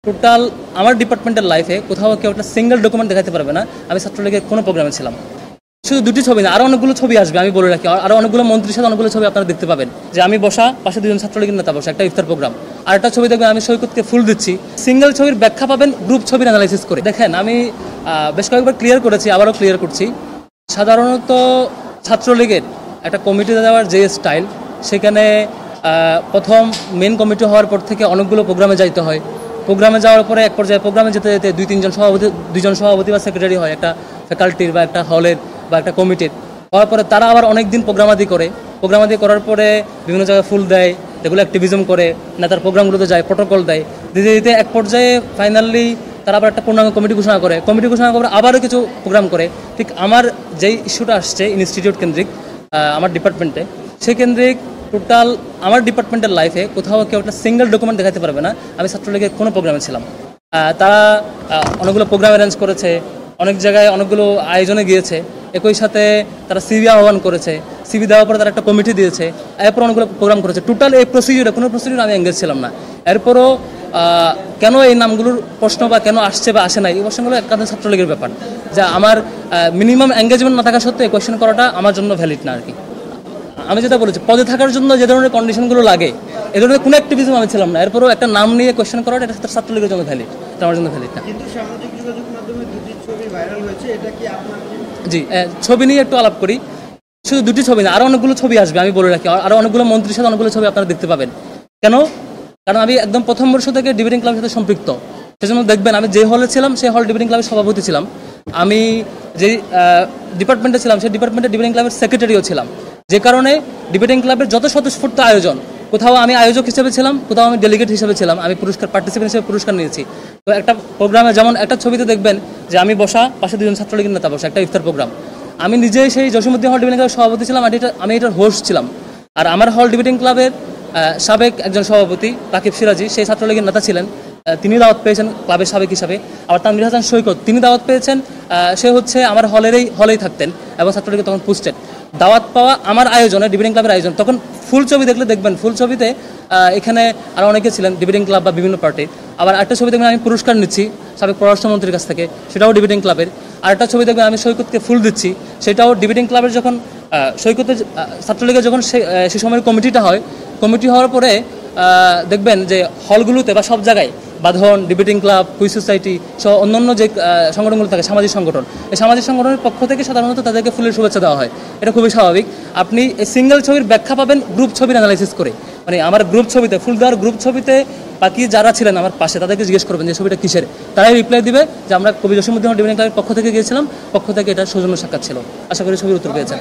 Total আমার ডিপার্টমেন্টের লাইফে কোথাও কেউ একটা সিঙ্গেল ডকুমেন্ট দেখাতে পারবে না আমি ছাত্রলীগের কোনো প্রোগ্রামে ছিলাম। শুধু দুটি ছবি না, আরও অনেকগুলো ছবি আসবে, আমি বলে রাখি। আরও অনেকগুলো মন্ত্রীর সাথে অনেকগুলো ছবি আপনারা দেখতে পাবেন, যে আমি বসা, পাশে দুজন ছাত্রলীগের নেতা বসা, একটা ইফতার প্রোগ্রাম। আর একটা ছবি দেখবেন আমি সৈকতকে ফুল দিচ্ছি। সিঙ্গেল ছবির ব্যাখ্যা পাবেন গ্রুপ ছবির অ্যানালাইসিস করে। দেখেন, আমি বেশ কয়েকবার ক্লিয়ার করেছি, আবারও ক্লিয়ার করছি। সাধারণত ছাত্রলীগের একটা কমিটি দেওয়ার যে স্টাইল, সেখানে প্রথম মেন কমিটি হওয়ার পর থেকে অনেকগুলো প্রোগ্রামে যাইতে হয়। প্রোগ্রামে যাওয়ার পরে এক পর্যায়ে প্রোগ্রামে যেতে যেতে দুইজন সভাপতি বা সেক্রেটারি হয়, একটা ফ্যাকাল্টির বা একটা হলের বা একটা কমিটির। হওয়ার পরে তারা আবার অনেক দিন প্রোগ্রামাদি করার পরে বিভিন্ন জায়গায় ফুল দেয়, যেগুলো অ্যাক্টিভিজম করে, নেতার প্রোগ্রামগুলোতে যায়, প্রোটোকল দেয়। দিতে দিতে এক পর্যায়ে ফাইনালি তারা আবার একটা পূর্ণাঙ্গ কমিটি ঘোষণা করে আবারও কিছু প্রোগ্রাম করে। ঠিক আমার যেই ইস্যুটা আসছে ইনস্টিটিউট কেন্দ্রিক আমার ডিপার্টমেন্টে, সেই কেন্দ্রিক টোটাল আমার ডিপার্টমেন্টের লাইফে কোথাও কেউ একটা সিঙ্গেল ডকুমেন্ট দেখাতে পারবে না আমি ছাত্রলীগের কোনো প্রোগ্রামে ছিলাম। তারা অনেকগুলো প্রোগ্রাম অ্যারেঞ্জ করেছে, অনেক জায়গায় অনেকগুলো আয়োজনে গিয়েছে, একই সাথে তারা সিভি আহ্বান করেছে, সিভি দেওয়ার পরে তারা একটা কমিটি দিয়েছে, এরপর অনেকগুলো প্রোগ্রাম করেছে। টোটাল এই প্রসিডিউরে কোনো প্রসিডিউরে আমি এঙ্গেজ ছিলাম না। এরপরও কেন এই নামগুলোর প্রশ্ন বা কেন আসছে বা আসে নাই, এই প্রশ্নগুলো একান্ত ছাত্রলীগের ব্যাপার। যা আমার মিনিমাম এঙ্গেজমেন্ট না থাকা সত্ত্বেও কোয়েশ্চেন করাটা আমার জন্য ভ্যালিড না আর কি। আমি যেটা বলেছি, পদে থাকার জন্য যে ধরনের কন্ডিশনগুলো লাগে, এ ধরনের কোনো অ্যাক্টিভিজম আমি ছিলাম না। এরপরও একটা নাম নিয়ে কোয়েশ্চেন করাটা এটা ছাত্রলীগের জন্য ভ্যালিড, এটা আমার জন্য ভ্যালিড না। কিন্তু সামাজিক যোগাযোগ মাধ্যমে দুটি ছবি ভাইরাল হয়েছে, এটা কি আপনার? জি, ছবি নিয়ে একটু আলাপ করি। শুধু দুটি ছবি না, আরও অনেকগুলো ছবি আসবে, আমি বলে রাখি। আরও অনেকগুলো মন্ত্রীর সাথে অনেকগুলো ছবি আপনারা দেখতে পাবেন। কেন? কারণ আমি একদম প্রথম বর্ষ থেকে ডিবেটিং ক্লাবের সাথে সম্পৃক্ত। সেজন্য দেখবেন আমি যে হলে ছিলাম সেই হল ডিবেটিং ক্লাবের সভাপতি ছিলাম। আমি যেই ডিপার্টমেন্টে ছিলাম সেই ডিপার্টমেন্টে ডিবেটিং ক্লাবের সেক্রেটারিও ছিলাম। যে কারণে ডিবেটিং ক্লাবের যত স্বতঃস্ফূর্ত আয়োজন, কোথাও আমি আয়োজক হিসেবে ছিলাম, কোথাও আমি ডেলিগেট হিসেবে ছিলাম, আমি পার্টিসিপেন্ট হিসেবে পুরস্কার নিয়েছি। তো একটা প্রোগ্রামে যেমন একটা ছবিতে দেখবেন যে আমি বসা, পাশে দুজন ছাত্রলীগের নেতা বসা, একটা ইফতার প্রোগ্রাম। আমি নিজেই সেই জসীমউদ্দিন হল ডিবেটিং ক্লাবের সভাপতি ছিলাম, আমি এটার হোস্ট ছিলাম। আর আমার হল ডিবেটিং ক্লাবের সাবেক একজন সভাপতি রাকিব সিরাজি, সেই ছাত্রলীগের নেতা ছিলেন, তিনি দাওয়াত পেয়েছেন ক্লাবের সাবেক হিসাবে। আবার তানভীর হাসান সৈকত, তিনি দাওয়াত পেয়েছেন, সে হচ্ছে আমার হলেই থাকতেন এবং ছাত্রলীগে তখন পোস্টেড। দাওয়াত পাওয়া আমার আয়োজনে, ডিবেটিং ক্লাবের আয়োজন। তখন ফুল ছবি দেখলে দেখবেন, ফুল ছবিতে এখানে আরও অনেকে ছিলেন ডিবেটিং ক্লাব বা বিভিন্ন পার্টির। আবার একটা ছবি দেখবেন আমি পুরস্কার নিচ্ছি সাবেক পররাষ্ট্রমন্ত্রীর কাছ থেকে, সেটাও ডিবেটিং ক্লাবের। আরেকটা ছবি দেখবেন আমি সৈকতকে ফুল দিচ্ছি, সেটাও ডিবেটিং ক্লাবের। যখন সৈকতের ছাত্রলীগের যখন সে সময়ের কমিটি হওয়ার পরে দেখবেন যে হলগুলোতে বা সব জায়গায় বাঁধন, ডিবেটিং ক্লাব, কুইজ সোসাইটি সহ অন্যান্য যে সংগঠনগুলো থাকে, সামাজিক সংগঠন, এই সামাজিক সংগঠনের পক্ষ থেকে সাধারণত তাদেরকে ফুলের শুভেচ্ছা দেওয়া হয়। এটা খুবই স্বাভাবিক। আপনি এই সিঙ্গেল ছবির ব্যাখ্যা পাবেন গ্রুপ ছবির অ্যানালাইসিস করে। মানে আমার গ্রুপ ছবিতে, ফুল দেওয়ার গ্রুপ ছবিতে বাকি যারা ছিলেন আমার পাশে, তাদেরকে জিজ্ঞেস করবেন যে ছবিটা কিসের, তারাই রিপ্লাই দিবে যে আমরা কবি জসীমউদ্দিন হল ডিবেটিং ক্লাবের পক্ষ থেকে গিয়েছিলাম, পক্ষ থেকে এটা সৌজন্য সাক্ষাৎ ছিল। আশা করি ছবির উত্তর পেয়েছেন।